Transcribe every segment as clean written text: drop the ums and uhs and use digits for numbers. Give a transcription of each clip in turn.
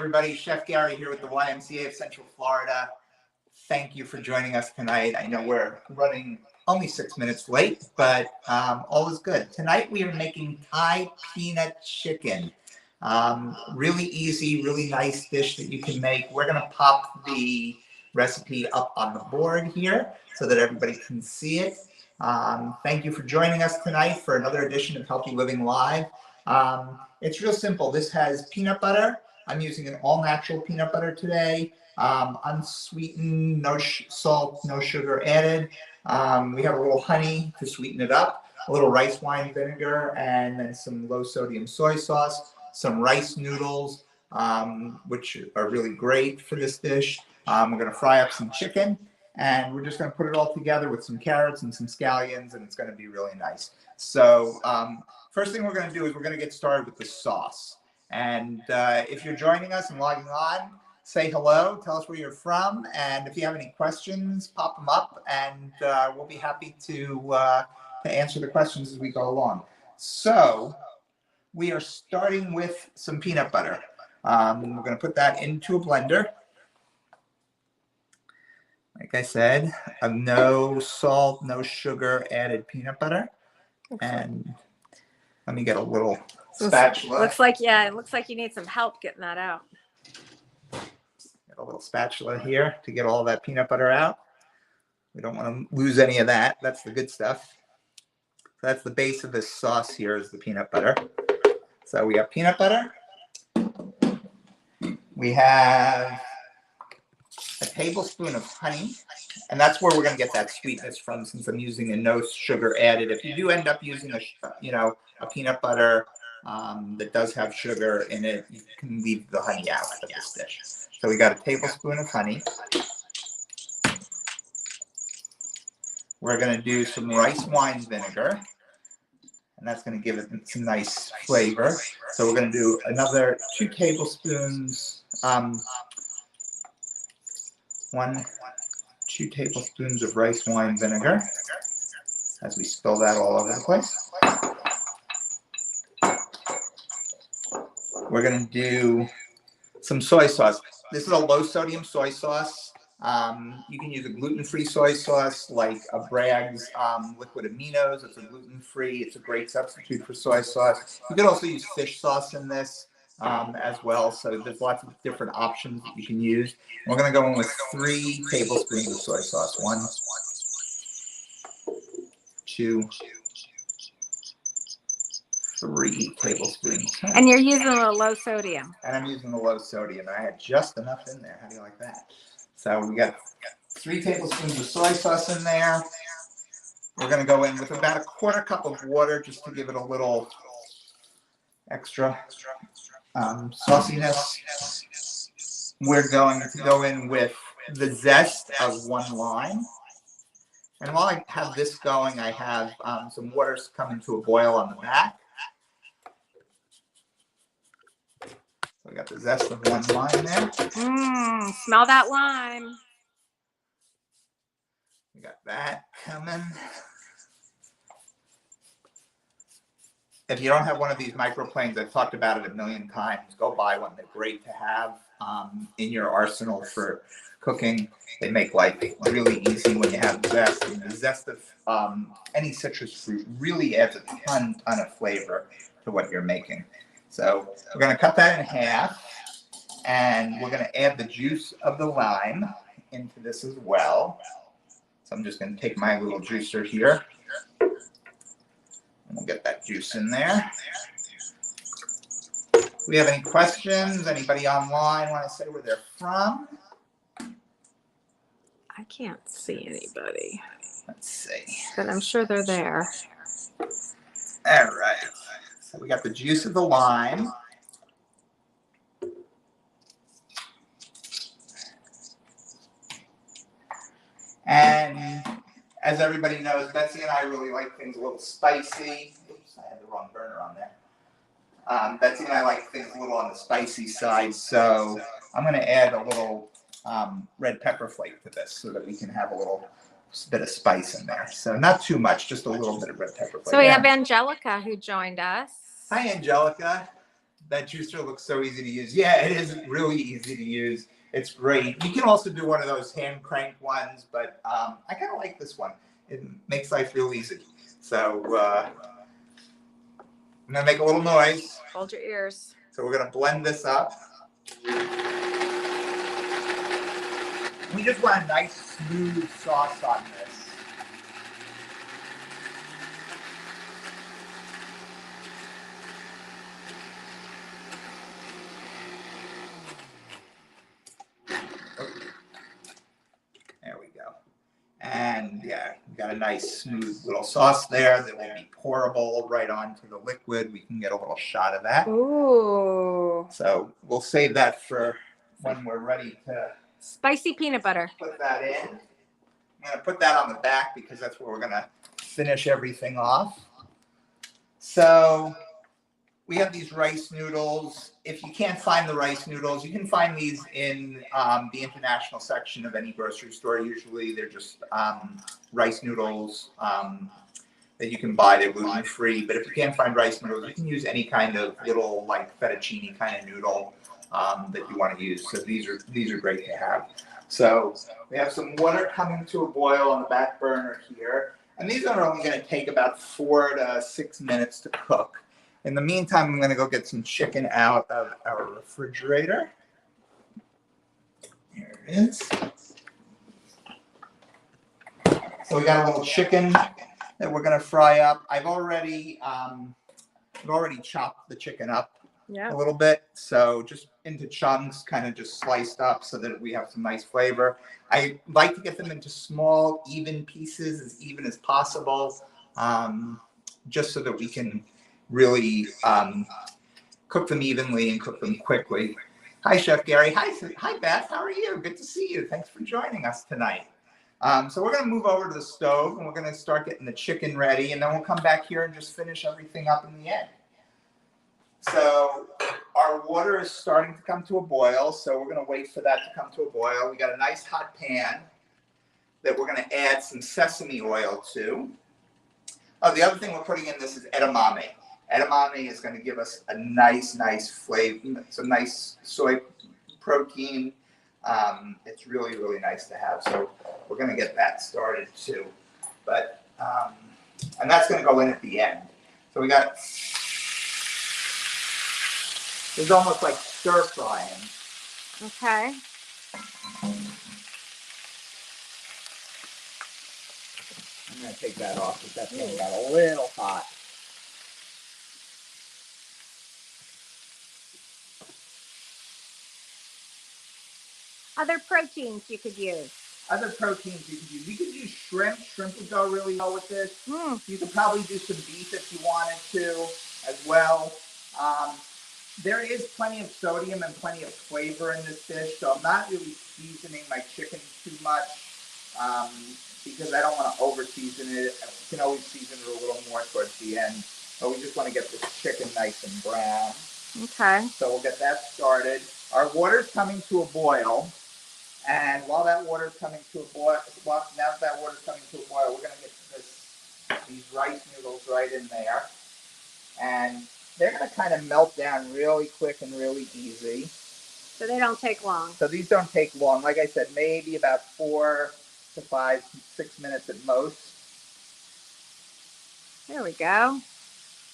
everybody. Chef Gary here with the YMCA of Central Florida. Thank you for joining us tonight. I know we're running only 6 minutes late, but all is good. Tonight we are making Thai peanut chicken. Really easy, really nice dish that you can make. We're going to pop the recipe up on the board here so that everybody can see it. Thank you for joining us tonight for another edition of Healthy Living Live. It's real simple. This has peanut butter. I'm using an all-natural peanut butter today, unsweetened, no salt, no sugar added. We have a little honey to sweeten it up, a little rice wine vinegar, and then some low-sodium soy sauce, some rice noodles, which are really great for this dish. We're going to fry up some chicken, and we're just going to put it all together with some carrots and some scallions, and it's going to be really nice. So first thing we're going to do is we're going to get started with the sauce. And if you're joining us and logging on, say hello, tell us where you're from, and if you have any questions, pop them up, and we'll be happy to answer the questions as we go along. So we are starting with some peanut butter. We're going to put that into a blender. Like I said, a no salt, no sugar added peanut butter. And let me get a little spatula. Looks like, yeah, it looks like you need some help getting that out. Get a little spatula here to get all that peanut butter out. We don't want to lose any of that. That's the good stuff. So that's the base of this sauce here is the peanut butter. So we have peanut butter. We have a tablespoon of honey, and that's where we're going to get that sweetness from, since I'm using a no sugar added. If you do end up using a peanut butter that does have sugar in it, you can leave the honey out of this dish. So we got a tablespoon of honey. We're going to do some rice wine vinegar, and that's going to give it some nice flavor. So we're going to do another 2 tablespoons, 2 tablespoons of rice wine vinegar, as we spill that all over the place. We're going to do some soy sauce. This is a low sodium soy sauce. You can use a gluten-free soy sauce like a Bragg's liquid aminos. It's a gluten-free. It's a great substitute for soy sauce. You could also use fish sauce in this as well. So there's lots of different options that you can use. We're going to go in with 3 tablespoons of soy sauce. 1, 2, 3 tablespoons. And you're using a low sodium. And I'm using the low sodium. I had just enough in there. How do you like that? So we got 3 tablespoons of soy sauce in there. We're going to go in with about a 1/4 cup of water just to give it a little extra sauciness. We're going to go in with the zest of 1 lime. And while I have this going, I have some water coming to a boil on the back. So we got the zest of 1 lime there. Smell that lime. We got that coming. If you don't have one of these microplanes, I've talked about it a million times. Go buy one. They're great to have in your arsenal for cooking. They make life really easy when you have zest. And the zest of any citrus fruit really adds a ton of flavor to what you're making. So we're going to cut that in half, and we're going to add the juice of the lime into this as well. So I'm just going to take my little juicer here. We'll get that juice in there. Do we have any questions? Anybody online want to say where they're from? I can't see anybody. Let's see. But I'm sure they're there. All right. So we got the juice of the lime. And as everybody knows, Betsy and I really like things a little spicy. Oops, I had the wrong burner on there. Betsy and I like things a little on the spicy side, so I'm going to add a little red pepper flake to this so that we can have a little bit of spice in there. So not too much, just a little bit of red pepper flake. So we have Angelica who joined us. Hi, Angelica. that juicer looks so easy to use. Yeah, it is really easy to use. It's great. You can also do one of those hand crank ones, but I kind of like this one. It makes life real easy. So I'm gonna make a little noise. Hold your ears. So we're gonna blend this up. We just want a nice smooth sauce on this. There we go. And yeah, we got a nice smooth little sauce there that will be pourable right onto the liquid. We can get a little shot of that. Ooh. So we'll save that for when we're ready to Spicy peanut butter. put that in. I'm going to put that on the back because that's where we're going to finish everything off. So we have these rice noodles. If you can't find the rice noodles, you can find these in the international section of any grocery store. Usually they're just rice noodles that you can buy. They're gluten-free. But if you can't find rice noodles, you can use any kind of little like fettuccine kind of noodle that you want to use. So these are great to have. So we have some water coming to a boil on the back burner here. And these are only going to take about 4 to 6 minutes to cook. In the meantime, I'm going to go get some chicken out of our refrigerator. Here it is. So we got a little chicken that we're going to fry up. I've already chopped the chicken up a little bit. So just into chunks, kind of just sliced up so that we have some nice flavor. I like to get them into small, even pieces, as even as possible, just so that we can really cook them evenly and cook them quickly. Hi, Chef Gary. Hi, Beth. How are you? Good to see you. Thanks for joining us tonight. So we're going to move over to the stove and we're going to start getting the chicken ready, and then we'll come back here and just finish everything up in the end. So our water is starting to come to a boil, so we're going to wait for that to come to a boil. We got a nice hot pan that we're going to add some sesame oil to. Oh, the other thing we're putting in this is edamame. Edamame is going to give us a nice flavor, some nice soy protein. It's really, really nice to have. So we're going to get that started too. But, and that's going to go in at the end. So we got, it's almost like stir frying. Okay. I'm going to take that off because that thing got a little hot. Other proteins you could use. Other proteins you could use. You could use shrimp. Shrimp would go really well with this. You could probably do some beef if you wanted to as well. There is plenty of sodium and plenty of flavor in this dish, so I'm not really seasoning my chicken too much because I don't want to over-season it. You can always season it a little more towards the end, but we just want to get this chicken nice and brown. Okay. So we'll get that started. Our water's coming to a boil, and while that water's coming to a boil, we're going to get these rice noodles right in there, and they're going to kind of melt down really quick and really easy. So they don't take long. So these don't take long. Like I said, maybe about 4 to 5, 6 minutes at most. There we go.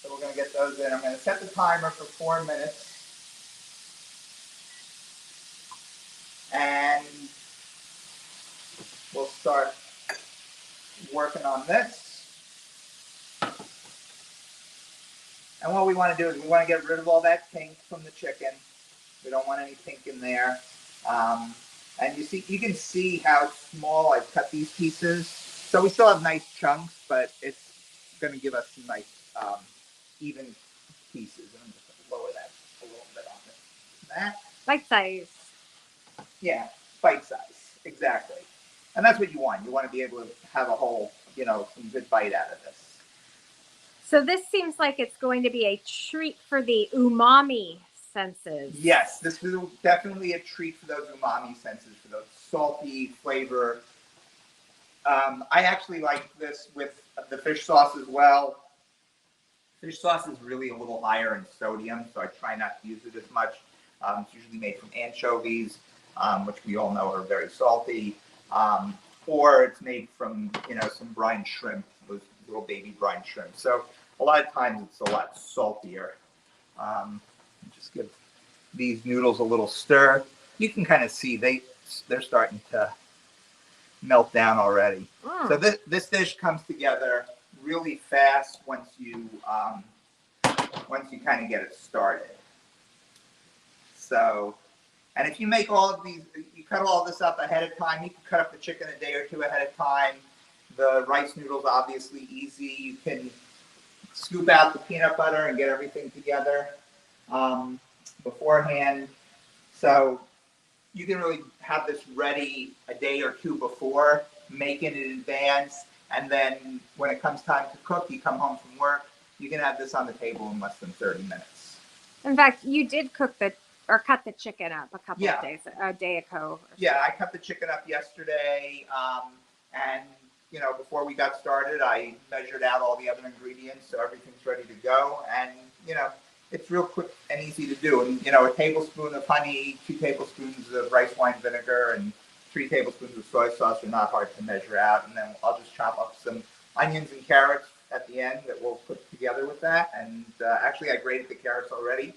So we're going to get those in. I'm going to set the timer for 4 minutes. And we'll start working on this. And what we want to do is we want to get rid of all that pink from the chicken. We don't want any pink in there. And you can see how small I've cut these pieces. So we still have nice chunks, but it's going to give us some nice even pieces. And I'm just going to lower that a little bit on that. Bite size. Yeah, bite size, exactly. And that's what you want. You want to be able to have a whole, some good bite out of this. So this seems like it's going to be a treat for the umami senses. Yes, this is definitely a treat for those umami senses, for those salty flavor. I actually like this with the fish sauce as well. Fish sauce is really a little higher in sodium, so I try not to use it as much. It's usually made from anchovies, which we all know are very salty, or it's made from, some brine shrimp, those little baby brine shrimp. So a lot of times it's a lot saltier. Just give these noodles a little stir. You can kind of see they're starting to melt down already. So this dish comes together really fast once you kind of get it started. So, and if you make all of these, you cut all this up ahead of time. You can cut up the chicken a day or two ahead of time. The rice noodles, obviously easy. You can scoop out the peanut butter and get everything together beforehand. So you can really have this ready a day or two before, make it in advance, and then when it comes time to cook, you come home from work, you can have this on the table in less than 30 minutes. In fact, you did cut the chicken up a day ago. Yeah, I cut the chicken up yesterday, and before we got started, I measured out all the other ingredients, so everything's ready to go, and it's real quick and easy to do. And a tablespoon of honey, 2 tablespoons of rice wine vinegar, and 3 tablespoons of soy sauce are not hard to measure out. And then I'll just chop up some onions and carrots at the end that we'll put together with that. And actually, I grated the carrots already.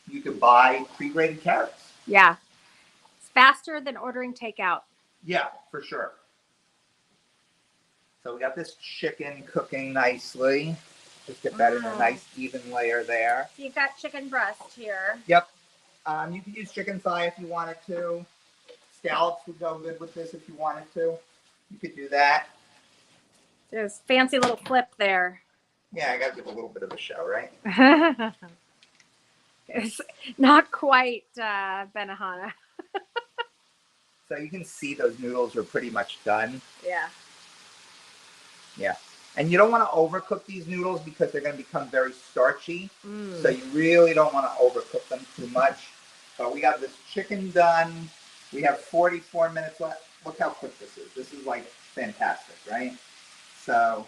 You can buy pre-grated carrots. Yeah, it's faster than ordering takeout. Yeah, for sure. So we got this chicken cooking nicely. Just get that in a nice even layer there. So you've got chicken breast here. Yep. You could use chicken thigh if you wanted to. Scallops would go good with this if you wanted to. You could do that. There's fancy little flip there. Yeah, I got to give a little bit of a show, right? It's not quite Benihana. So you can see those noodles are pretty much done. Yeah. Yeah. And you don't want to overcook these noodles because they're going to become very starchy. So you really don't want to overcook them too much. But we got this chicken done. We have 44 minutes left. Look how quick this is. This is like fantastic, right? So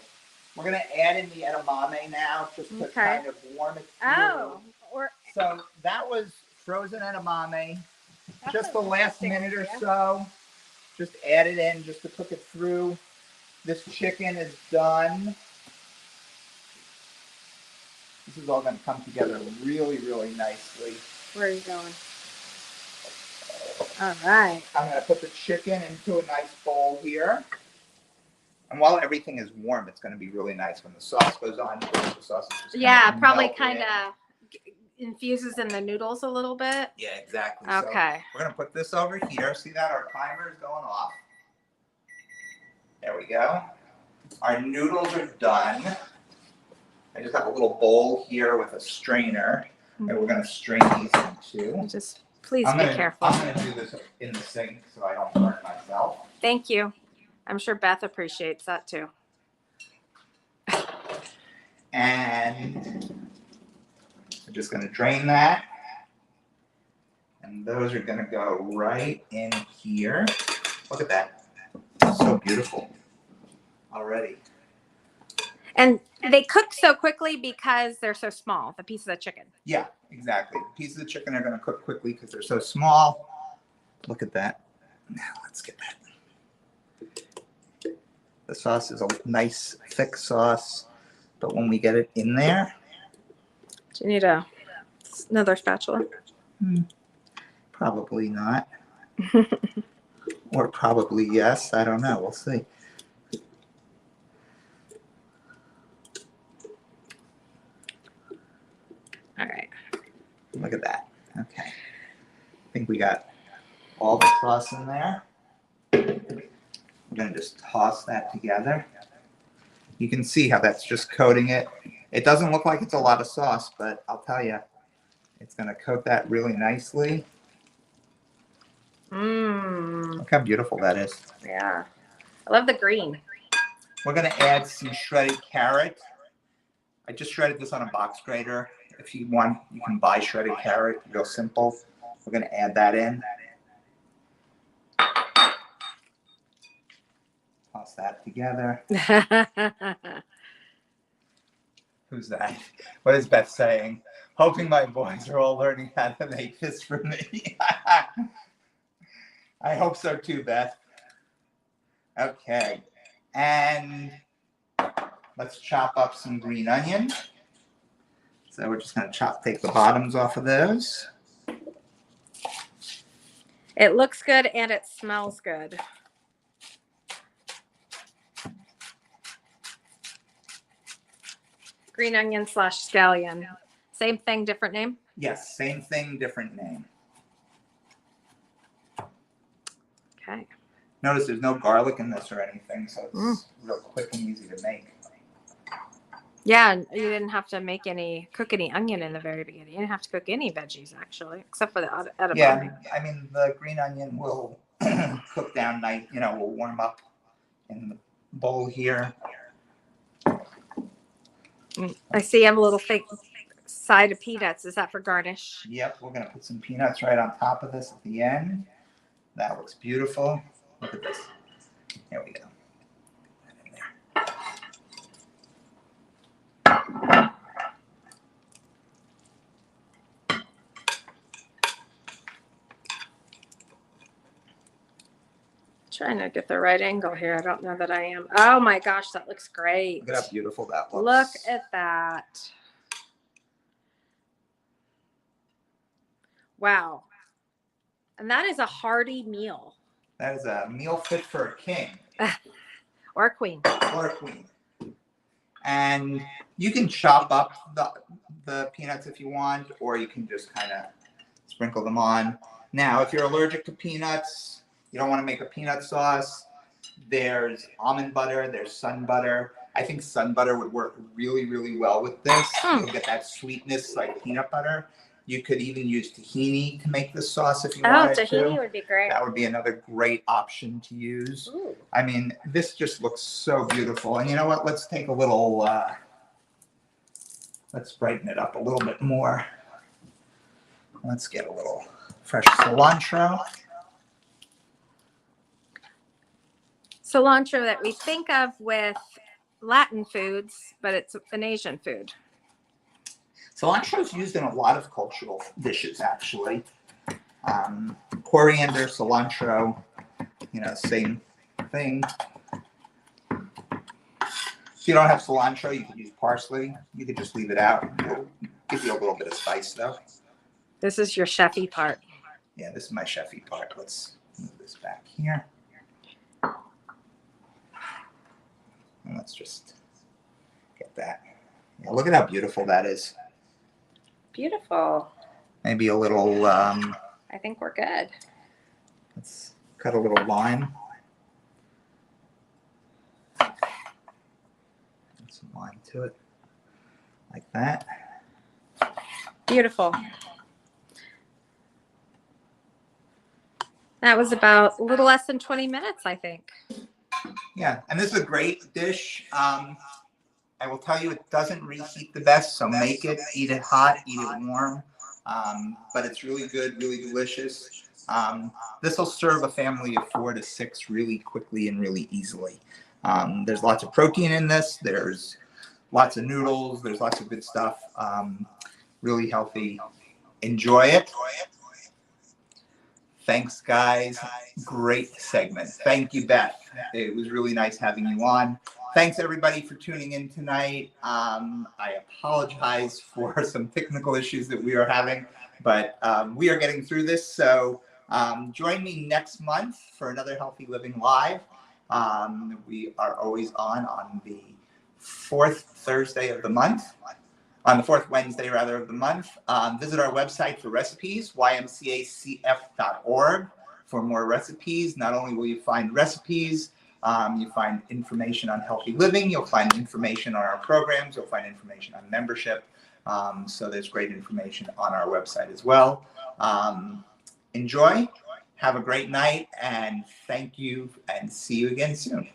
we're going to add in the edamame now just to kind of warm it through. So that was frozen edamame. Just the last minute or so. Just add it in just to cook it through. This chicken is done. This is all going to come together really, really nicely. Where are you going? All right. I'm going to put the chicken into a nice bowl here. And while everything is warm, it's going to be really nice when the sauce goes on. The sauce is just probably kind of infuses in the noodles a little bit. Yeah, exactly. Okay. So we're going to put this over here. See that? Our timer is going off. There we go. Our noodles are done. I just have a little bowl here with a strainer that we're going to strain these into. Just please be careful. I'm going to do this in the sink so I don't burn myself. Thank you. I'm sure Beth appreciates that too. And I'm just going to drain that. And those are going to go right in here. Look at that. It's so beautiful already. And they cook so quickly because they're so small, the pieces of chicken. Yeah, exactly. The pieces of chicken are going to cook quickly because they're so small. Look at that. Now let's get that. The sauce is a nice thick sauce, but when we get it in there. Do you need another spatula? Probably not. Or probably yes. I don't know. We'll see. All right. Look at that. Okay. I think we got all the sauce in there. We're going to just toss that together. You can see how that's just coating it. It doesn't look like it's a lot of sauce, but I'll tell you, it's going to coat that really nicely. Look how beautiful that is. Yeah. I love the green. We're going to add some shredded carrot. I just shredded this on a box grater. If you want, you can buy shredded carrot. Real simple. We're going to add that in. Toss that together. Who's that? What is Beth saying? Hoping my boys are all learning how to make this for me. I hope so too, Beth. Okay. And let's chop up some green onion. So we're just going to take the bottoms off of those. It looks good and it smells good. Green onion / scallion. Same thing, different name? Yes, same thing, different name. Okay. Notice there's no garlic in this or anything, so it's real quick and easy to make. Yeah, you didn't have to cook any onion in the very beginning. You didn't have to cook any veggies, actually, except for the edamame. Yeah, I mean, the green onion will cook down nice, will warm up in the bowl here. I see you have a little fake side of peanuts. Is that for garnish? Yep, we're going to put some peanuts right on top of this at the end. That looks beautiful. Look at this. There we go. Put that in there. Trying to get the right angle here. I don't know that I am. Oh my gosh, that looks great. Look at how beautiful that looks. Look at that. Wow. And that is a hearty meal. That is a meal fit for a king. Or a queen. Or a queen. And you can chop up the peanuts if you want, or you can just kind of sprinkle them on. Now, if you're allergic to peanuts, you don't want to make a peanut sauce, there's almond butter, there's sun butter. I think sun butter would work really, really well with this. You'll get that sweetness like peanut butter. You could even use tahini to make this sauce if you wanted to. Oh, tahini would be great. That would be another great option to use. Ooh. I mean, this just looks so beautiful. And you know what? Let's take a little, let's brighten it up a little bit more. Let's get a little fresh cilantro. Cilantro that we think of with Latin foods, but it's an Asian food. Cilantro is used in a lot of cultural dishes, actually. Coriander, cilantro, same thing. If you don't have cilantro, you could use parsley. You could just leave it out. It'll give you a little bit of spice, though. This is your chefy part. Yeah, this is my chefy part. Let's move this back here. And let's just get that. Yeah, look at how beautiful that is. Beautiful. Maybe a little, I think we're good. Let's cut a little lime. Add some lime to it, like that. Beautiful. That was about a little less than 20 minutes, I think. Yeah, and this is a great dish. I will tell you, it doesn't reheat the best, so make it, eat it hot, eat it warm. But it's really good, really delicious. This will serve a family of 4 to 6 really quickly and really easily. There's lots of protein in this. There's lots of noodles. There's lots of good stuff. Really healthy. Enjoy it. Thanks, guys. Great segment. Thank you, Beth. It was really nice having you on. Thanks, everybody, for tuning in tonight. I apologize for some technical issues that we are having, but we are getting through this. So join me next month for another Healthy Living Live. We are always on the 4th Thursday of the month. On the 4th Wednesday, rather, of the month. Visit our website for recipes, ymcacf.org, for more recipes. Not only will you find recipes, you find information on healthy living, you'll find information on our programs, you'll find information on membership. So there's great information on our website as well. Enjoy, have a great night, and thank you, and see you again soon.